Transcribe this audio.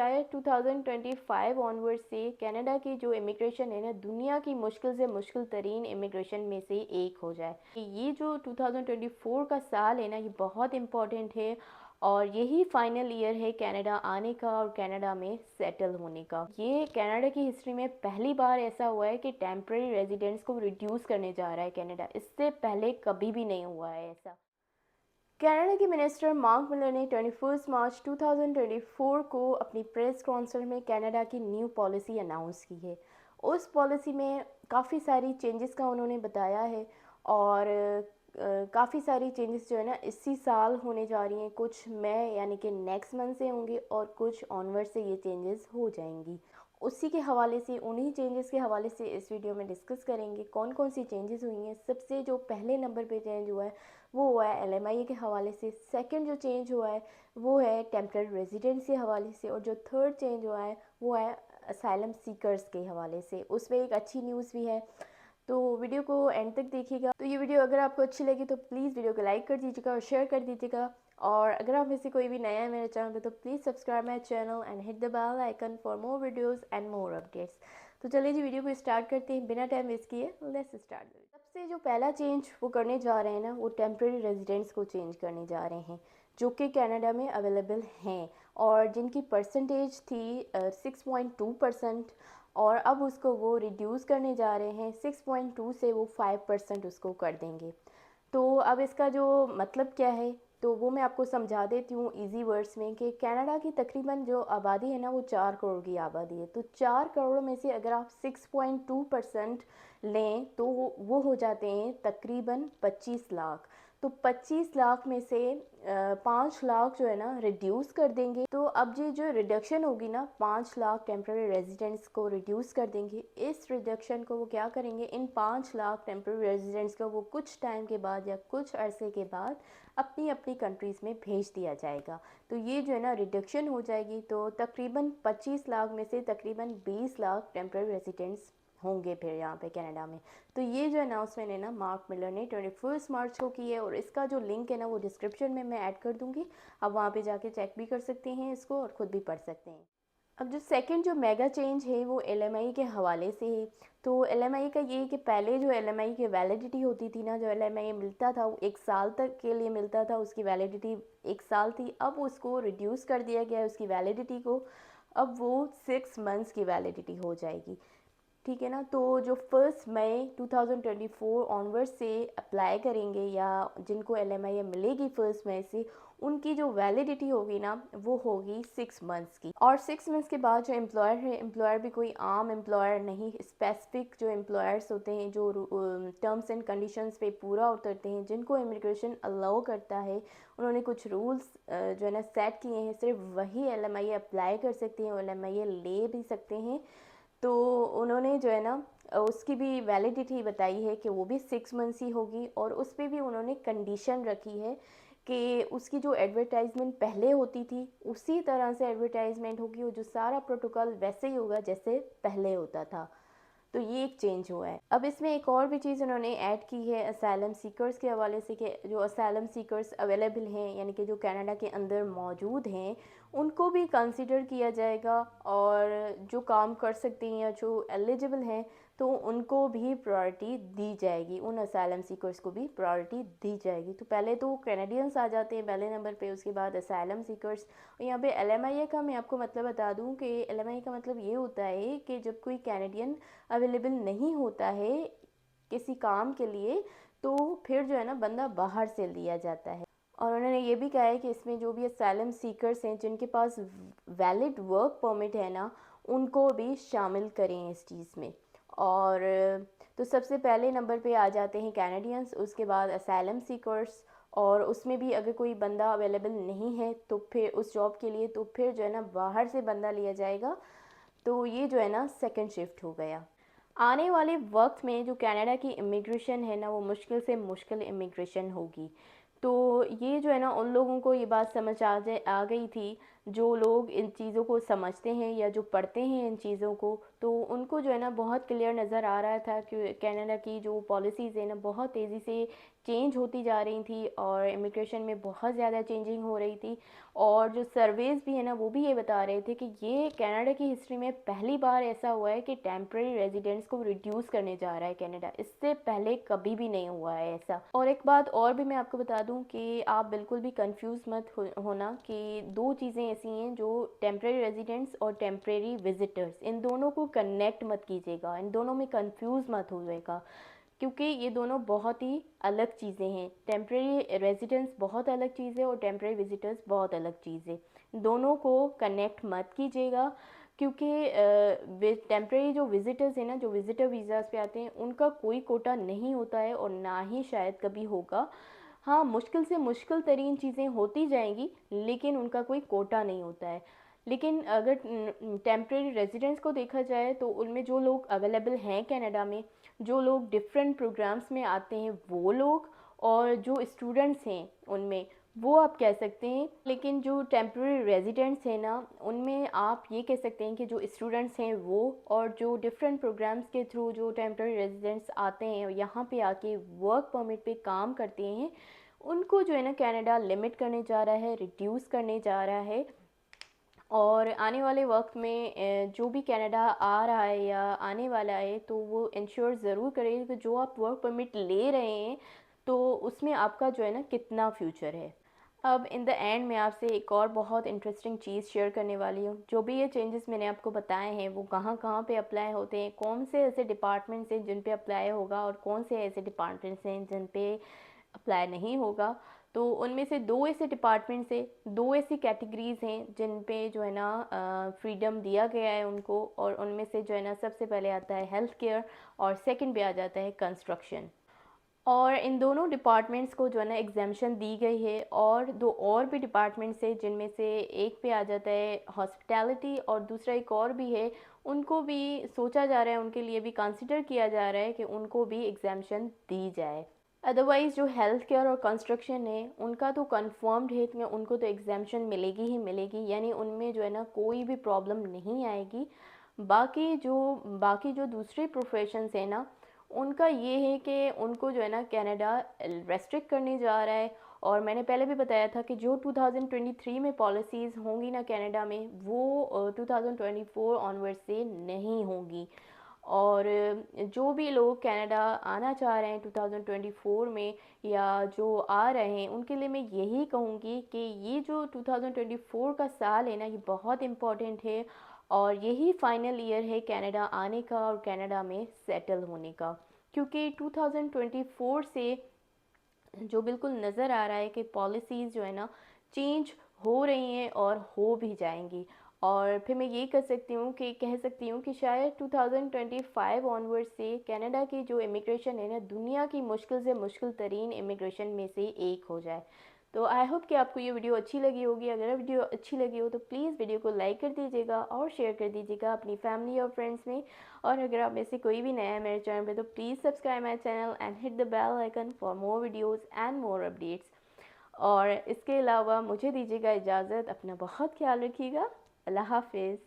शायद 2025 ऑनवर्ड से कनाडा की जो इमिग्रेशन है ना, दुनिया की मुश्किल से मुश्किल तरीन इमिग्रेशन में से एक हो जाए। ये जो 2024 का साल है ना, ये बहुत इम्पोर्टेंट है और यही फाइनल ईयर है कनाडा आने का और कनाडा में सेटल होने का। ये कनाडा की हिस्ट्री में पहली बार ऐसा हुआ है कि टेम्परेरी रेजिडेंट्स को रिड्यूस करने जा रहा है कनाडा। इससे पहले कभी भी नहीं हुआ है ऐसा। कनाडा के मिनिस्टर मार्क मिलर ने 21 मार्च 2024 को अपनी प्रेस कॉन्फ्रेंस में कनाडा की न्यू पॉलिसी अनाउंस की है। उस पॉलिसी में काफ़ी सारी चेंजेस का उन्होंने बताया है और काफ़ी सारी चेंजेस जो है ना इसी साल होने जा रही हैं। कुछ मई यानी कि नेक्स्ट मंथ से होंगे और कुछ ऑनवर्ड से ये चेंजेस हो जाएंगी। उसी के हवाले से, उन्हीं चेंजेस के हवाले से इस वीडियो में डिस्कस करेंगे कौन कौन सी चेंजेस हुई हैं। सबसे जो पहले नंबर पे चेंज हुआ है वो हुआ है LMIA के हवाले से। सेकंड जो चेंज हुआ है वो है टेम्पररी रेजिडेंस के हवाले से। और जो थर्ड चेंज हुआ है वो है असाइलम सीकर्स के हवाले से। उसमें एक अच्छी न्यूज़ भी है, तो वीडियो को एंड तक देखिएगा। तो ये वीडियो अगर आपको अच्छी लगी तो प्लीज़ वीडियो को लाइक कर दीजिएगा और शेयर कर दीजिएगा। और अगर आप में से कोई भी नया है मेरे चैनल पे तो please subscribe my channel and hit the bell icon for more videos and more updates. तो चलिए जी वीडियो को स्टार्ट करते हैं बिना टाइम वेस्ट किए। Let's start. सबसे जो पहला चेंज वो करने जा रहे हैं ना, वो टेम्प्रेरी रेजिडेंट्स को चेंज करने जा रहे हैं जो कि कनाडा में अवेलेबल हैं और जिनकी परसेंटेज थी 6.2% और अब उसको वो रिड्यूस करने जा रहे हैं। 6.2 से वो 5% उसको कर देंगे। तो अब इसका जो मतलब क्या है तो वो मैं आपको समझा देती हूँ इजी वर्ड्स में कि कनाडा की तकरीबन जो आबादी है ना वो 4 करोड़ की आबादी है। तो 4 करोड़ में से अगर आप 6.2% लें तो वो हो जाते हैं तकरीबन 25 लाख। तो 25 लाख में से 5 लाख जो है ना रिड्यूस कर देंगे। तो अब ये जो रिडक्शन होगी ना, 5 लाख टेम्प्रेरी रेजिडेंट्स को रिड्यूस कर देंगे। इस रिडक्शन को वो क्या करेंगे, इन 5 लाख टेम्प्रेरी रेजिडेंट्स को वो कुछ टाइम के बाद या कुछ अरसे के बाद अपनी अपनी कंट्रीज़ में भेज दिया जाएगा। तो ये जो है ना रिडक्शन हो जाएगी। तो तकरीबन 25 लाख में से तकरीबन 20 लाख टेम्प्रेरी रेजिडेंट्स होंगे फिर यहाँ पे कनाडा में। तो ये जो अनाउंसमेंट है ना मार्क मिलर ने 21 मार्च को की है और इसका जो लिंक है ना वो डिस्क्रिप्शन में मैं ऐड कर दूँगी। आप वहाँ पे जाके चेक भी कर सकते हैं इसको और ख़ुद भी पढ़ सकते हैं। अब जो सेकंड जो मेगा चेंज है वो LMI के हवाले से है। तो LMI का ये है कि पहले जो LMI की वैलिडिटी होती थी ना, जो LMI मिलता था वो 1 साल तक के लिए मिलता था, उसकी वैलिडिटी 1 साल थी। अब उसको रिड्यूस कर दिया गया है उसकी वैलिडिटी को, अब वो 6 मंथ्स की वैलिडिटी हो जाएगी। ठीक है ना। तो जो 1 मई 2024 ऑनवर्ड से अप्लाई करेंगे या जिनको LMIA मिलेगी 1 मई से, उनकी जो वैलिडिटी होगी ना वो होगी 6 मंथ्स की। और 6 मंथ्स के बाद जो एम्प्लॉयर है, एम्प्लॉयर भी कोई आम एम्प्लॉयर नहीं, स्पेसिफिक जो एम्प्लॉयर्स होते हैं जो टर्म्स एंड कंडीशंस पे पूरा उतरते हैं, जिनको इमिग्रेशन अलाउ करता है, उन्होंने कुछ रूल्स जो है ना सेट किए हैं, सिर्फ वही LMIA अप्लाई कर सकते हैं और LMIA ले भी सकते हैं। तो उन्होंने जो है ना उसकी भी वैलिडिटी बताई है कि वो भी 6 मंथ्स ही होगी और उस पर भी उन्होंने कंडीशन रखी है कि उसकी जो एडवर्टाइजमेंट पहले होती थी उसी तरह से एडवर्टाइजमेंट होगी और जो सारा प्रोटोकॉल वैसे ही होगा जैसे पहले होता था। तो ये एक चेंज हुआ है। अब इसमें एक और भी चीज़ उन्होंने ऐड की है असाइलम सीकर्स के हवाले से कि जो असाइलम सीकर्स अवेलेबल हैं यानी कि जो कनाडा के अंदर मौजूद हैं उनको भी कंसिडर किया जाएगा और जो काम कर सकते हैं या जो एलिजिबल हैं तो उनको भी प्रायोरिटी दी जाएगी, उन असाइलम सीकर्स को भी प्रायोरिटी दी जाएगी। तो पहले तो कैनेडियंस आ जाते हैं पहले नंबर पे, उसके बाद असाइलम सीकर्स। और यहाँ पे LMIA का मैं आपको मतलब बता दूँ कि LMIA का मतलब ये होता है कि जब कोई कैनेडियन अवेलेबल नहीं होता है किसी काम के लिए तो फिर जो है ना बंदा बाहर से लिया जाता है। और उन्होंने ये भी कहा है कि इसमें जो भी असाइलम सीकर्स हैं जिनके पास वैलिड वर्क परमिट है ना उनको भी शामिल करें इस चीज़ में। और तो सबसे पहले नंबर पे आ जाते हैं कैनेडियंस, उसके बाद असाइलम सीकर्स और उसमें भी अगर कोई बंदा अवेलेबल नहीं है तो फिर उस जॉब के लिए तो फिर जो है ना बाहर से बंदा लिया जाएगा। तो ये जो है ना सेकंड शिफ्ट हो गया। आने वाले वक्त में जो कनाडा की इमिग्रेशन है ना वो मुश्किल से मुश्किल इमिग्रेशन होगी। तो ये जो है ना उन लोगों को ये बात समझ आ गई थी जो लोग इन चीज़ों को समझते हैं या जो पढ़ते हैं इन चीज़ों को, तो उनको जो है ना बहुत क्लियर नज़र आ रहा था कि कनाडा की जो पॉलिसीज़ है ना बहुत तेज़ी से चेंज होती जा रही थी और इमिग्रेशन में बहुत ज़्यादा चेंजिंग हो रही थी। और जो सर्वेज़ भी है ना वो भी ये बता रहे थे कि ये कनाडा की हिस्ट्री में पहली बार ऐसा हुआ है कि टेम्परेरी रेजिडेंट्स को रिड्यूस करने जा रहा है कनाडा। इससे पहले कभी भी नहीं हुआ है ऐसा। और एक बात और भी मैं आपको बता दूं कि आप बिल्कुल भी कंफ्यूज मत होना कि दो चीज़ें ऐसी हैं जो टेम्परेरी रेजिडेंट्स और टेम्परेरी विजिटर्स, इन दोनों को कनेक्ट मत कीजिएगा, इन दोनों में कंफ्यूज मत होइएगा, क्योंकि ये दोनों बहुत ही अलग चीज़ें हैं। टेम्प्रेरी रेजिडेंस बहुत अलग चीज़ है और टेम्प्रेरी विजिटर्स बहुत अलग चीज़ है। दोनों को कनेक्ट मत कीजिएगा, क्योंकि टेम्प्रेरी जो विजिटर्स हैं ना, जो विजिटर वीज़ाज़ पे आते हैं, उनका कोई कोटा नहीं होता है और ना ही शायद कभी होगा। हाँ, मुश्किल से मुश्किल तरीन चीज़ें होती जाएंगी, लेकिन उनका कोई कोटा नहीं होता है। लेकिन अगर टेम्प्रेरी रेजिडेंट्स को देखा जाए तो उनमें जो लोग अवेलेबल हैं कनाडा में, जो लोग डिफरेंट प्रोग्राम्स में आते हैं वो लोग, और जो स्टूडेंट्स हैं उनमें, वो आप कह सकते हैं। लेकिन जो टेम्प्रेरी रेजिडेंट्स हैं ना, उनमें आप ये कह सकते हैं कि जो स्टूडेंट्स हैं वो, और जो डिफरेंट प्रोग्राम्स के थ्रू जो टेम्प्रेरी रेजिडेंट्स आते हैं यहाँ पे आके वर्क परमिट पे काम करते हैं, उनको जो है ना कनाडा लिमिट करने जा रहा है, रिड्यूस करने जा रहा है। और आने वाले वक्त में जो भी कनाडा आ रहा है या आने वाला है, तो वो इंश्योर ज़रूर करें कि जो आप वर्क परमिट ले रहे हैं तो उसमें आपका जो है ना कितना फ्यूचर है। अब इन द एंड मैं आपसे एक और बहुत इंटरेस्टिंग चीज़ शेयर करने वाली हूँ। जो भी ये चेंजेस मैंने आपको बताए हैं वो कहाँ कहाँ पे अप्लाई होते हैं, कौन से ऐसे डिपार्टमेंट्स हैं जिन पे अप्लाई होगा और कौन से ऐसे डिपार्टमेंट्स हैं जिन पे अप्लाई नहीं होगा। तो उनमें से दो ऐसे डिपार्टमेंट्स हैं, दो ऐसी कैटेगरीज़ हैं जिन पे जो है ना फ्रीडम दिया गया है उनको, और उनमें से जो है ना सबसे पहले आता है हेल्थ केयर और सेकंड पे आ जाता है कंस्ट्रक्शन। और इन दोनों डिपार्टमेंट्स को जो है ना एग्जामेशन दी गई है। और दो और भी डिपार्टमेंट्स हैं जिनमें से एक पे आ जाता है हॉस्पिटैलिटी और दूसरा एक और भी है, उनको भी सोचा जा रहा है, उनके लिए भी कंसिडर किया जा रहा है कि उनको भी एग्जामेशन दी जाए। अदरवाइज़ जो हेल्थ केयर और कंस्ट्रक्शन है उनका तो कंफर्म्ड है कि उनको तो एग्जामेशन मिलेगी ही मिलेगी, यानी उनमें जो है ना कोई भी प्रॉब्लम नहीं आएगी। बाकी जो दूसरे प्रोफेशंस हैं ना, उनका ये है कि उनको जो है ना कनाडा रेस्ट्रिक्ट करने जा रहा है। और मैंने पहले भी बताया था कि जो 2023 में पॉलिसीज़ होंगी ना कनाडा में, वो 2024 ऑनवर्ड से नहीं होंगी। और जो भी लोग कनाडा आना चाह रहे हैं 2024 में या जो आ रहे हैं, उनके लिए मैं यही कहूँगी कि ये जो 2024 का साल है ना, ये बहुत इम्पॉर्टेंट है और यही फाइनल ईयर है कनाडा आने का और कनाडा में सेटल होने का। क्योंकि 2024 से जो बिल्कुल नज़र आ रहा है कि पॉलिसीज़ जो है ना चेंज हो रही हैं और हो भी जाएंगी। और फिर मैं ये कह सकती हूँ कि शायद 2025 ऑनवर्ड से कनाडा की जो इमिग्रेशन है ना दुनिया की मुश्किल से मुश्किल तरीन इमिग्रेशन में से एक हो जाए। तो आई होप कि आपको ये वीडियो अच्छी लगी होगी। अगर वीडियो अच्छी लगी हो तो प्लीज़ वीडियो को लाइक कर दीजिएगा और शेयर कर दीजिएगा अपनी फैमिली और फ्रेंड्स में। और अगर आप में से कोई भी नया है मेरे चैनल पे तो please subscribe my channel and hit the bell icon for more videos and more updates. और इसके अलावा मुझे दीजिएगा इजाज़त, अपना बहुत ख्याल रखिएगा। अल्लाह हाफिज़।